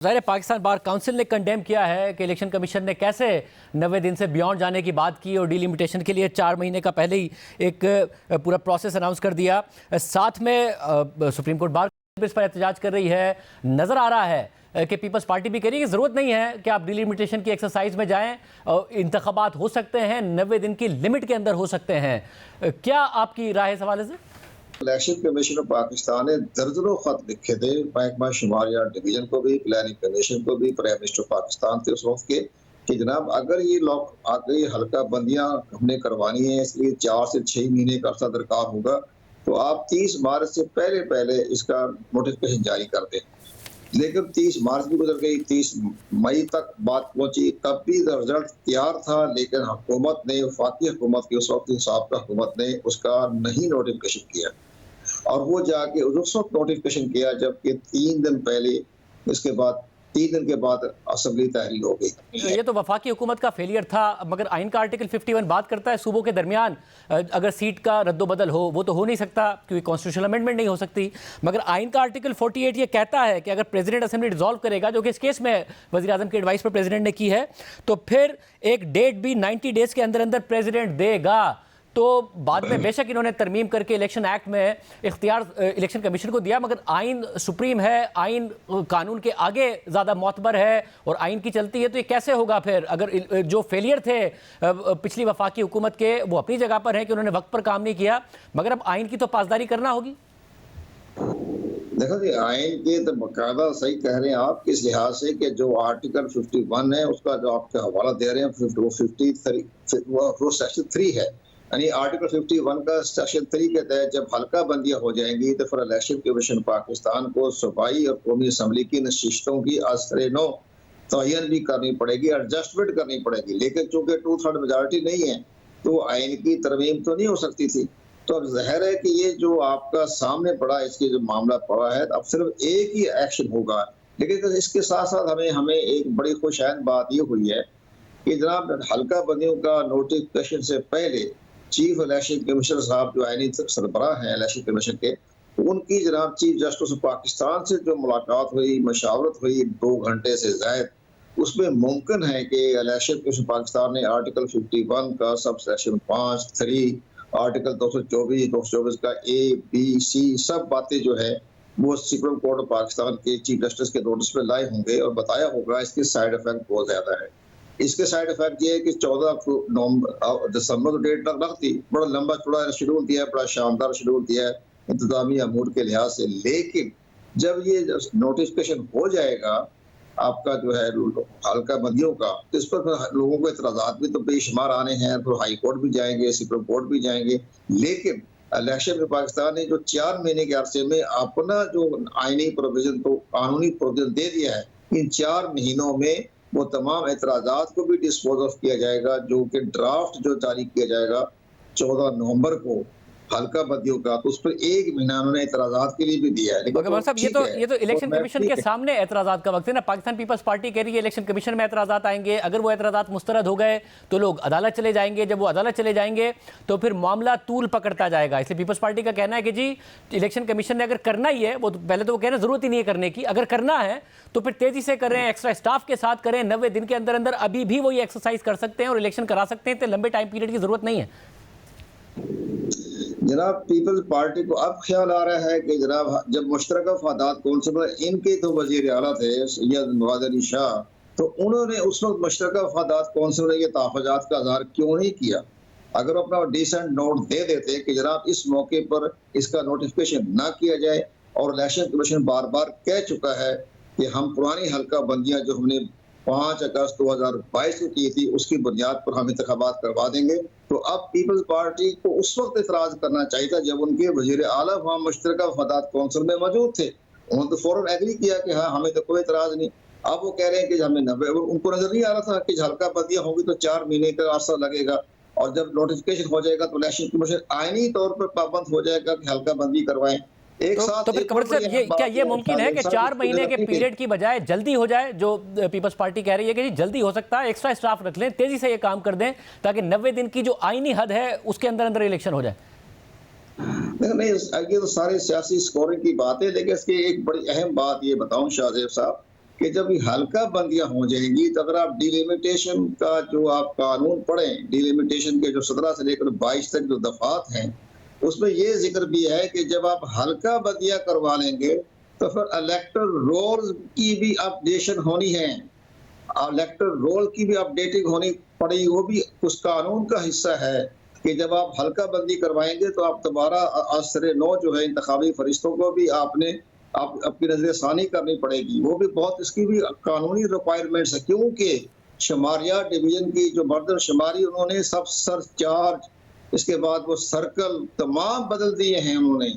ज़ाहिर Pakistan bar council ने condemn किया है कि इलेक्शन कमीशन ने कैसे 90 दिन से बियॉन्ड जाने की बात की और डिलिमिटेशन के लिए 4 महीने का पहले ही एक पूरा प्रोसेस अनाउंस कर दिया। साथ में सुप्रीम कोर्ट बार इस पर एहतजाज कर रही है। नज़र आ रहा है कि पीपल्स पार्टी भी कह रही है कि ज़रूरत नहीं है कि आप डिलिमिटेशन की एक्सरसाइज में जाएँ और इंतखाबात हो सकते हैं, 90 दिन की लिमिट के अंदर हो सकते हैं। क्या आपकी राय है इस हवाले से? इलेक्शन कमीशन ऑफ पाकिस्तान ने दर्जनों खत लिखे थे महकमा शुमारियात डिवीजन को भी, प्लानिंग कमीशन को भी, प्राइम मिनिस्टर पाकिस्तान थे उस वक्त के कि जनाब अगर ये लोग आगे हल्का बंदियां हमने करवानी है, इसलिए 4 से 6 महीने का अर्सा दरकार होगा, तो आप 30 मार्च से पहले पहले इसका नोटिफिकेशन जारी कर दें। लेकिन 30 मार्च भी गुजर गई, 30 मई तक बात पहुंची, तब भी रिजल्ट तैयार था, लेकिन हुकूमत ने, वफाकी हुकूमत की उस वक्त साबका हुकूमत ने उसका नहीं नोटिफिकेशन किया और वो जाके उस वक्त नोटिफिकेशन किया जबकि 3 दिन पहले, इसके बाद 3 दिन के बाद असेंबली तहरीर हो गई। ये तो वफाकी हुकूमत का फेलियर था, मगर आइन का आर्टिकल 51 बात करता है सूबों के दरमियान अगर सीट का रद्दोबदल हो, वो तो हो नहीं सकता क्योंकि कॉन्स्टिट्यूशनल अमेंडमेंट नहीं हो सकती। मगर आइन का आर्टिकल 48 ये कहता है कि अगर प्रेसिडेंट असेंबली डिसॉल्व करेगा, जो कि इस केस में वज़ीर आज़म की एडवाइस पर प्रेसिडेंट ने की है, तो फिर एक डेट भी 90 डेज के अंदर अंदर प्रेसिडेंट देगा। तो बाद में बेशक इन्होंने तरमीम करके इलेक्शन एक्ट में इख्तियार इलेक्शन कमीशन को दिया, मगर आइन सुप्रीम है, आइन कानून के आगे ज़्यादा मोतबर है और आइन की चलती है। तो ये कैसे होगा फिर? अगर जो फेलियर थे पिछली वफाकी हुकूमत के वो अपनी जगह पर है कि उन्होंने वक्त पर काम नहीं किया, मगर अब आइन की तो पासदारी करना होगी। देखो जी, आइन के तो बाकायदा सही कह रहे हैं आप इस लिहाज से कि जो आर्टिकल 51 है उसका जो आपका हवाला दे रहे हैं वो 53 वो सेक्शन 3 है, यानी आर्टिकल 51 का सेक्शन 3 के तहत जब हल्का बंदियां हो जाएंगी तो फिर इलेक्शन कमीशन पाकिस्तान को सूबाई और कौमी असम्बली की नशिस्तों की असर-ए-नौ तयन भी करनी पड़ेगी, एडजस्टमेंट करनी पड़ेगी। लेकिन चूंकि 2/3 मेजॉरिटी नहीं है तो आइन की तरमीम तो नहीं हो सकती थी। तो अब जाहिर है कि ये जो आपका सामने पड़ा, इसके जो मामला पड़ा है, अब सिर्फ एक ही एक्शन होगा। लेकिन इसके साथ साथ हमें एक बड़ी खुशैन बात ये हुई है कि जनाब हल्का बंदियों का नोटिफिकेशन से पहले चीफ इलेक्शन कमिश्नर साहब जो आईनी सरबराह हैं इलेक्शन कमीशन के, उनकी जनाब चीफ जस्टिस पाकिस्तान से जो मुलाकात हुई, मशावरत हुई 2 घंटे से ज्यादा, उसमें मुमकिन है कि इलेक्शन कमीशन पाकिस्तान ने आर्टिकल 51 का सब सेक्शन 5(3), आर्टिकल 224 का A-B-C सब बातें जो है वो सुप्रीम कोर्ट पाकिस्तान के चीफ जस्टिस के नोटिस पे लाए होंगे और बताया होगा इसके साइड इफेक्ट बहुत ज्यादा है। इसके साइड इफेक्ट ये है कि 14 दिसंबर डेट तक रखती, बड़ा लंबा चौड़ा शेड्यूल दिया है, बड़ा शानदार शेड्यूल दिया है इंतजामी अमूर के लिहाज से। लेकिन जब ये नोटिफिकेशन हो जाएगा आपका जो है हल्का बंदियों का, तो इस पर लोगों को एतराज़ात भी तो बेशुमार आने हैं, तो हाई कोर्ट भी जाएंगे, सुप्रीम कोर्ट भी जाएंगे। लेकिन इलेक्शन में पाकिस्तान ने जो 4 महीने के अरसे में अपना जो आईनी प्रोविजन, तो कानूनी प्रोविजन दे दिया है, इन 4 महीनों में वो तमाम एतराज़ात को भी डिस्पोज ऑफ किया जाएगा, जो कि ड्राफ्ट जो जारी किया जाएगा 14 नवंबर को हल्का बंदियों का, तो उस पर 1 महीना उन्होंने एतराज़ात के लिए भी दिया है। लेकिन साहब ये तो इलेक्शन कमीशन के सामने एतराज़ात का वक्त है ना। पाकिस्तान पीपल्स पार्टी कह रही है इलेक्शन कमीशन में एतराज़ात आएंगे, अगर वो एतराज़ात मुस्तरद हो गए तो लोग अदालत चले जाएंगे, जब वो अदालत चले जाएंगे तो फिर मामला तूल पकड़ता जाएगा। इसलिए पीपल्स पार्टी का कहना है कि जी इलेक्शन कमीशन ने अगर करना ही है, वो पहले तो वो कह रहे हैं ज़रूरत ही नहीं है करने की, अगर करना है तो फिर तेज़ी से करें, एक्स्ट्रा स्टाफ के साथ करें, 90 दिन के अंदर अंदर अभी भी वो ये एक्सरसाइज कर सकते हैं और इलेक्शन करा सकते हैं, तो लंबे टाइम पीरियड की ज़रूरत नहीं है। जनाब पीपल्स पार्टी को अब ख्याल आ रहा है कि जनाब जब मुश्तरका वफादात कौंसिल, इनके तो वजीर आला थे सैयद मुराद अली शाह, तो उन्होंने उस वक्त मुश्तरका वफादात कौंसिल में ये तहफ़्फ़ुज़ात का इज़हार क्यों नहीं किया? अगर अपना डिसेंट नोट दे देते कि जनाब इस मौके पर इसका नोटिफिकेशन ना किया जाए, और इलेक्शन कमीशन बार बार कह चुका है कि हम पुरानी हल्का बंदियां जो हमने 5 अगस्त 2022 को की थी उसकी बुनियाद पर हम इंतखाबात करवा देंगे, तो अब पीपल्स पार्टी को उस वक्त इतराज करना चाहिए था जब उनके वजीर आला वहाँ मुश्तरका वफादात कौंसिल में मौजूद थे। उन्होंने तो फौरन एग्री किया कि हाँ हमें तो कोई इतराज नहीं। अब वो कह रहे हैं कि हमें 90, उनको नजर नहीं आ रहा था कि हल्का बंदियां होगी तो 4 महीने का अरसा लगेगा, और जब नोटिफिकेशन हो जाएगा तो इलेक्शन कमीशन आईनी तौर पर पाबंद हो जाएगा कि हल्का बंदी करवाएं। तो फिर कमर साहब क्या ये मुमकिन है कि 4 महीने के पीरियड की बजाय जल्दी हो जाए? जो पीपल्स पार्टी कह रही है कि जी जल्दी हो सकता है, एक्स्ट्रा स्टाफ रख लें, तेजी से ये काम कर दें ताकि 90 दिन की जो आईनी हद है उसके अंदर अंदर इलेक्शन हो जाए। नहीं, ये तो सारे सियासी स्कोरिंग की बात है, लेकिन इसकी एक बड़ी अहम बात ये बताऊं शाहजेब साहब कि जब ये हल्का बंदियां हो जाएंगी तो अगर आप डिलिमिटेशन का जो आप कानून पढ़ें, डिलिमिटेशन के जो 17 से लेकर 22 तक जो दफात हैं, उसमें ये जिक्र भी है कि जब आप हल्का बंदियां करवा लेंगे तो फिर इलेक्टोरल रोल की भी अपडेशन होनी है, इलेक्टोरल रोल की भी अपडेटिंग होनी पड़ेगी। वो भी उस कानून का हिस्सा है कि जब आप हल्का बंदी करवाएंगे तो आप दोबारा असरे नौ जो है इंतखाबी फरिश्तों को भी आपने अपनी नजर सानी करनी पड़ेगी। वो भी बहुत, इसकी भी कानूनी रिक्वायरमेंट्स है, क्योंकि शुमारिया डिवीजन की जो मर्दर शुमारी उन्होंने सब सर चार्ज, इसके बाद वो सर्कल तमाम बदल दिए हैं उन्होंने।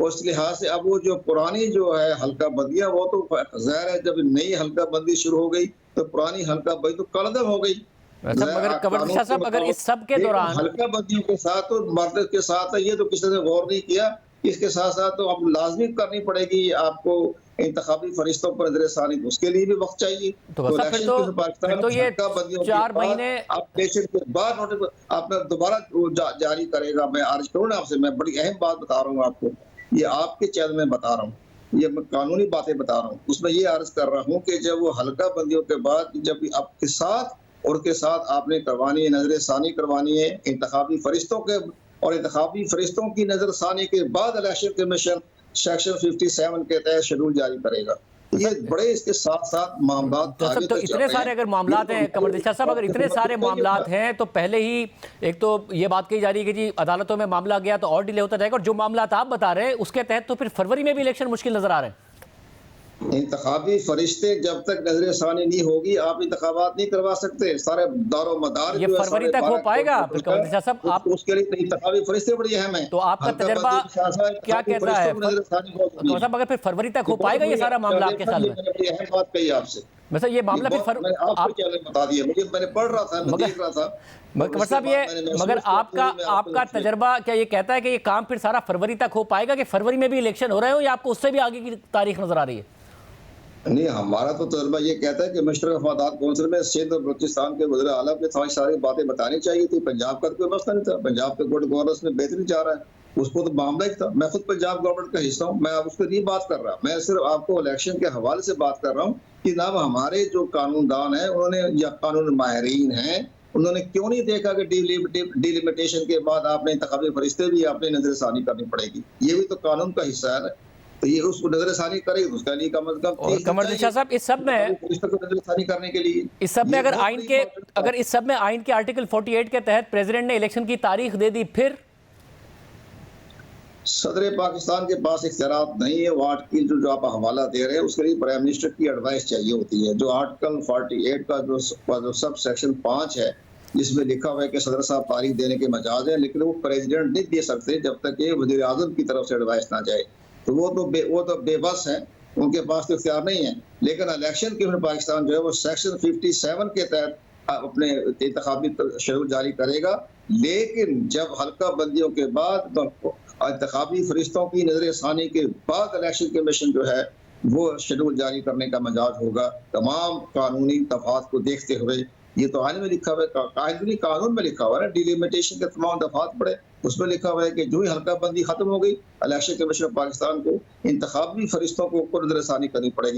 उस लिहाज से अब वो जो पुरानी जो है हल्का बंदियां, वो तो ज़ाहिर है जब नई हल्का बंदी शुरू हो गई तो पुरानी हल्का बंदी तो कलदम हो गई। मगर कमर शाह साहब, अगर इस सब के दौरान हल्का बंदियों के साथ तो मर्द के साथ है, ये तो किसी ने गौर नहीं किया। इसके साथ साथ तो अब लाजमी करनी पड़ेगी आपको इंतखाबी फरिश्तों पर नजरसानी, उसके लिए भी वक्त चाहिए। तो ये 4 महीने अपडेशन के बाद नोटिस आपने दोबारा जारी करेगा। मैं अर्ज करूँ ना आपसे, मैं बड़ी अहम बात बता रहा हूँ आपको, ये आपके चैनल में बता रहा हूँ, ये मैं कानूनी बातें बता रहा हूँ। उसमें ये अर्ज कर रहा हूँ कि जब वो हल्का बंदियों के बाद जब आपके साथ और के साथ आपने करवानी है, नजर सानी करवानी है इंतखाबी फरिश्तों के, और इंतखाबी फरिश्तों की नजर सानी के बाद इलेक्शन कमीशन सेक्शन 57 के तहत शेड्यूल जारी करेगा। ये बड़े इसके साथ साथ मामला तो इतने सारे अगर मामलात हैं कमर शाह साहब, अगर इतने सारे मामलात हैं तो पहले ही एक तो ये बात कही जा रही है कि जी अदालतों में मामला गया तो और डिले होता जाएगा, और जो मामलात आप बता रहे हैं उसके तहत तो फिर फरवरी में भी इलेक्शन मुश्किल नजर आ रहे हैं। इंतखाबी फरिश्ते जब तक नजर सानी नहीं होगी आप इंतखाबात नहीं करवा सकते। सारे दारो मदार ये फरवरी तक हो पाएगा फिर कमर शाह साहब? आप उसके लिए इंतखाबी फरिश्ते बड़ी अहम है। तो आपका तजर्बा क्या कहता है कमर साहब, अगर फिर फरवरी तक हो पाएगा ये सारा मामला आपके ख्याल में? अहम बात कही आपसे, वैसे ये मामला फिर आप बता दिया मुझे, मैंने पढ़ रहा था, मैं देख रहा था। कमर साहब ये मगर आपका तजर्बा क्या ये कहता है कि ये काम फिर सारा फरवरी तक हो पाएगा, कि फरवरी में भी इलेक्शन हो रहे हो या आपको उससे भी आगे की तारीख नजर आ रही है? नहीं, हमारा तो तजुर्बा ये कहता है कि मुश्तरका मफादात कौंसिल में सिंध और बलूचिस्तान के वज़ीर आला के साथ सारी बातें बतानी चाहिए थी। पंजाब का कोई मसला नहीं था, पंजाब के गुड गवर्नेंस में बेहतरी जा रहा है, उसको तो मामला ही था। मैं खुद पंजाब गवर्नमेंट का हिस्सा हूँ, मैं अब उसको नहीं बात कर रहा, मैं सिर्फ आपको इलेक्शन के हवाले से बात कर रहा हूँ कि जनाब हमारे जो कानूनदान है उन्होंने या कानून माहिरीन हैं, उन्होंने क्यों नहीं देखा कि डिलिमिटेशन के बाद आपने इंतखाबी फरिश्ते भी आपने नजरसानी करनी पड़ेगी। ये भी तो कानून का हिस्सा है ना, तो ये उसको नजरसानी करेगी, उसका लिए कम से कम कमर साहब इस सब में नजरसानी करने के लिए, इस सब में अगर इस सब में आइन के आर्टिकल 48 के तहत प्रेसिडेंट ने इलेक्शन की तारीख दे दी, फिर सदर पाकिस्तान के पास इख्तियारात नहीं है। वो आर्टिकल जो आप हवाला दे रहे हैं उसके लिए प्राइम मिनिस्टर की एडवाइस चाहिए होती है। जो आर्टिकल 48 का जो सब सेक्शन 5 है जिसमें लिखा हुआ है कि सदर साहब तारीख देने के मजाज है, लेकिन वो प्रेसिडेंट नहीं दे सकते जब तक ये वज़ीर आज़म की तरफ से एडवाइस ना जाए। तो वो तो बेबस है, उनके पास तो इख्तियार नहीं है। लेकिन इलेक्शन कमीशन पाकिस्तान जो है वो सेक्शन 57 के तहत अपने इंतखाबी शेड्यूल जारी करेगा, लेकिन जब हल्का बंदियों के बाद इंतखाबी फरिश्तों की नजर सानी के बाद इलेक्शन कमीशन जो है वो शेड्यूल जारी करने का मजाज होगा। तमाम कानूनी दफात को देखते हुए, ये तो आइन में लिखा हुआ है, कानून में लिखा हुआ है, डिलिमिटेशन के तमाम दफात पड़े, उसमें लिखा हुआ है कि जो ही हल्का बंदी खत्म हो गई इलेक्शन कमीशन पाकिस्तान को इंतखाबी फरिश्तों को नजरसानी करनी पड़ेगी।